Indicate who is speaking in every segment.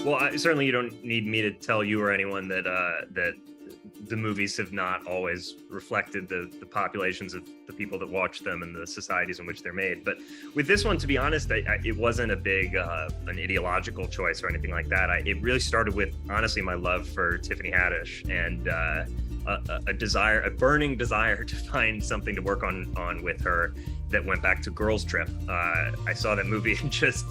Speaker 1: Well, certainly you don't need me to tell you or anyone that that the movies have not always reflected the populations of the people that watch them and the societies in which they're made. But with this one, to be honest, it wasn't a big an ideological choice or anything like that. It really started with, honestly, my love for Tiffany Haddish and a burning desire to find something to work on with her that went back to Girls Trip. I saw that movie and just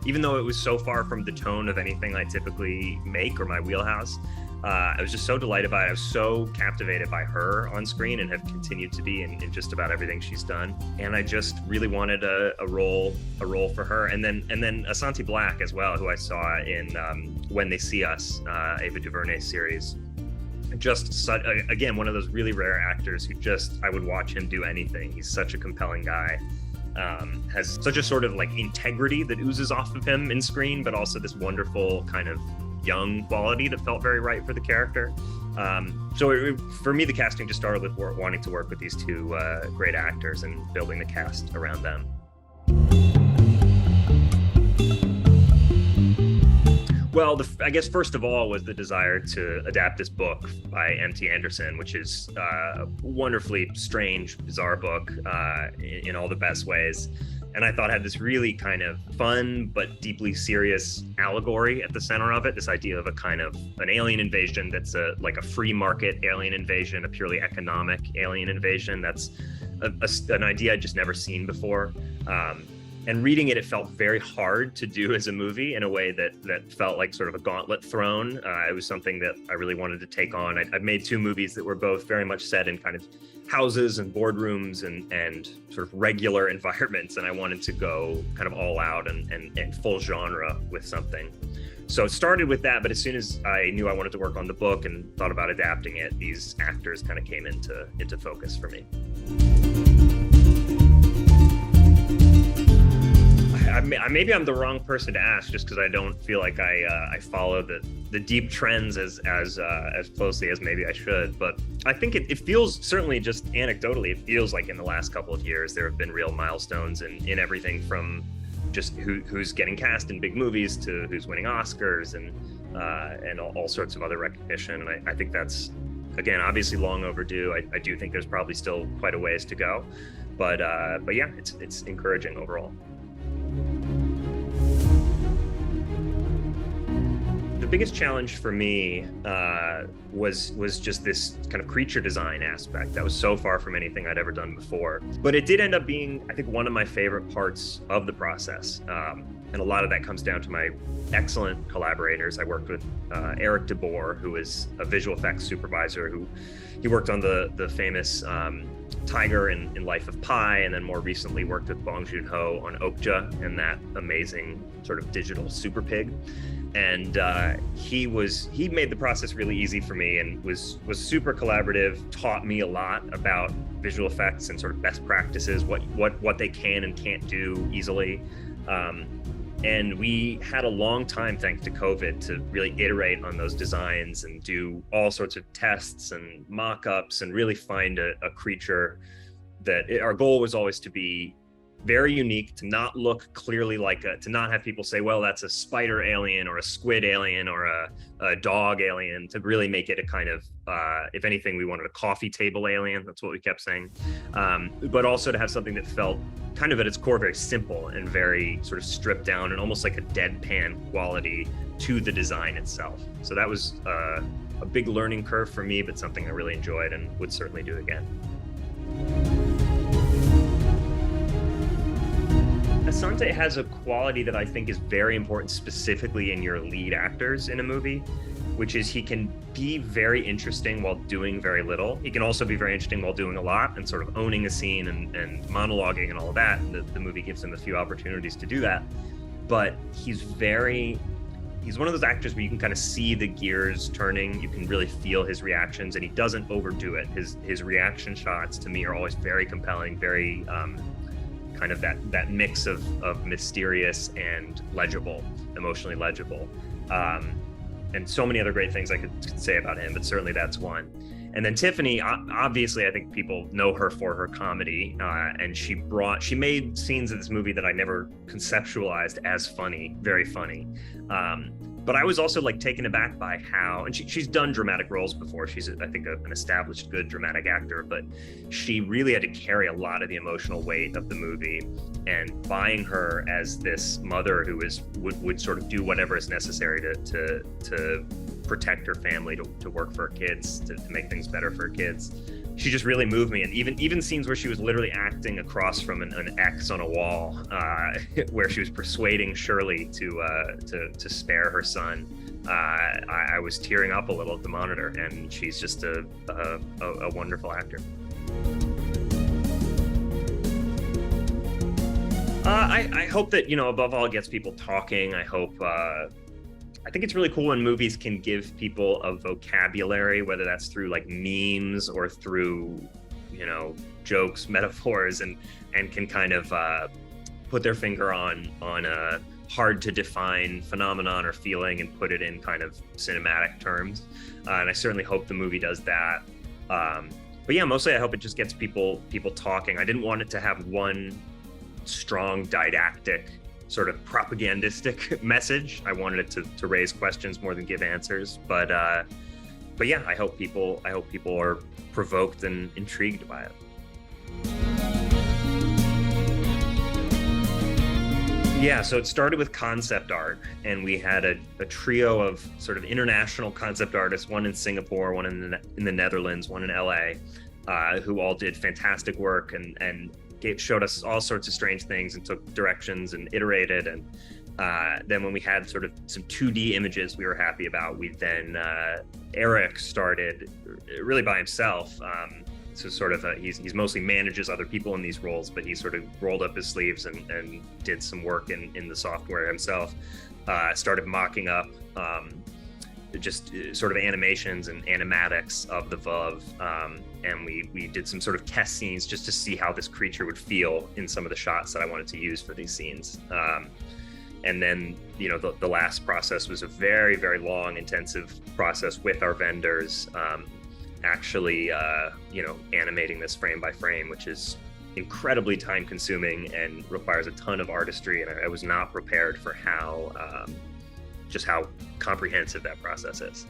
Speaker 1: even though it was so far from the tone of anything I typically make or my wheelhouse, I was just so delighted by it. I was so captivated by her on screen and have continued to be in just about everything she's done. And I just really wanted a role for her. And then Asante Blackk as well, who I saw in When They See Us, Ava DuVernay's series. Just again, one of those really rare actors who I would watch him do anything. He's such a compelling guy. Has such a sort of like integrity that oozes off of him in screen, but also this wonderful kind of young quality that felt very right for the character. For me, the casting just started with wanting to work with these two great actors and building the cast around them. Well, I guess first of all was the desire to adapt this book by M.T. Anderson, which is a wonderfully strange, bizarre book in all the best ways. And I thought had this really kind of fun but deeply serious allegory at the center of it, this idea of a kind of an alien invasion that's like a free market alien invasion, a purely economic alien invasion. That's an idea I'd just never seen before. And reading it felt very hard to do as a movie in a way that felt like sort of a gauntlet thrown. It was something that I really wanted to take on. I've made two movies that were both very much set in kind of houses and boardrooms and sort of regular environments. And I wanted to go kind of all out and full genre with something. So it started with that, but as soon as I knew I wanted to work on the book and thought about adapting it, these actors kind of came into focus for me. Maybe I'm the wrong person to ask, just because I don't feel like I follow the deep trends as closely as maybe I should. But I think it feels, certainly just anecdotally, it feels like in the last couple of years there have been real milestones in everything from just who's getting cast in big movies to who's winning Oscars and all sorts of other recognition. And I think that's, again, obviously long overdue. I do think there's probably still quite a ways to go, but yeah, it's encouraging overall. The biggest challenge for me was just this kind of creature design aspect that was so far from anything I'd ever done before. But it did end up being, I think, one of my favorite parts of the process. And a lot of that comes down to my excellent collaborators. I worked with Eric DeBoer, who is a visual effects supervisor, he worked on the famous Tiger in Life of Pi, and then more recently worked with Bong Joon-ho on Okja and that amazing sort of digital super pig. And he made the process really easy for me and was super collaborative, taught me a lot about visual effects and sort of best practices, what they can and can't do easily. And we had a long time, thanks to COVID, to really iterate on those designs and do all sorts of tests and mock-ups and really find a creature that our goal was always to be very unique, to not look clearly to not have people say, well, that's a spider alien or a squid alien or a dog alien, to really make it a kind of, if anything, we wanted a coffee table alien. That's what we kept saying. But also to have something that felt kind of at its core very simple and very sort of stripped down and almost like a deadpan quality to the design itself. So that was a big learning curve for me, but something I really enjoyed and would certainly do again. Asante has a quality that I think is very important, specifically in your lead actors in a movie, which is he can be very interesting while doing very little. He can also be very interesting while doing a lot and sort of owning a scene and monologuing and all of that. And the movie gives him a few opportunities to do that. But he's one of those actors where you can kind of see the gears turning. You can really feel his reactions, and he doesn't overdo it. His reaction shots to me are always very compelling, very kind of that mix of mysterious and legible, emotionally legible. And so many other great things I could say about him, but certainly that's one. And then Tiffany, obviously, I think people know her for her comedy, and she made scenes in this movie that I never conceptualized as funny, very funny. But I was also like taken aback by how, and she's done dramatic roles before. She's, I think, an established good dramatic actor, but she really had to carry a lot of the emotional weight of the movie. And buying her as this mother who would sort of do whatever is necessary to protect her family, to work for her kids, to make things better for her kids. She just really moved me. And even scenes where she was literally acting across from an X on a wall, where she was persuading Shirley to spare her son. I was tearing up a little at the monitor, and she's just a wonderful actor. I hope that, above all, it gets people talking. I think it's really cool when movies can give people a vocabulary, whether that's through like memes or through, jokes, metaphors, and can kind of put their finger on a hard to define phenomenon or feeling and put it in kind of cinematic terms. And I certainly hope the movie does that. But yeah, mostly I hope it just gets people talking. I didn't want it to have one strong didactic sort of propagandistic message. I wanted it to raise questions more than give answers. But yeah, I hope people are provoked and intrigued by it. Yeah, so it started with concept art, and we had a trio of sort of international concept artists, one in Singapore, one in the Netherlands, one in LA, who all did fantastic work and showed us all sorts of strange things and took directions and iterated. And then when we had sort of some 2D images we were happy about, Eric started really by himself. So sort of he's mostly manages other people in these roles, but he sort of rolled up his sleeves and did some work in the software himself. Started mocking up just sort of animations and animatics of the Veuve, and we did some sort of test scenes just to see how this creature would feel in some of the shots that I wanted to use for these scenes. And then, the last process was a very, very long, intensive process with our vendors, actually, animating this frame by frame, which is incredibly time consuming and requires a ton of artistry. And I was not prepared for how comprehensive that process is.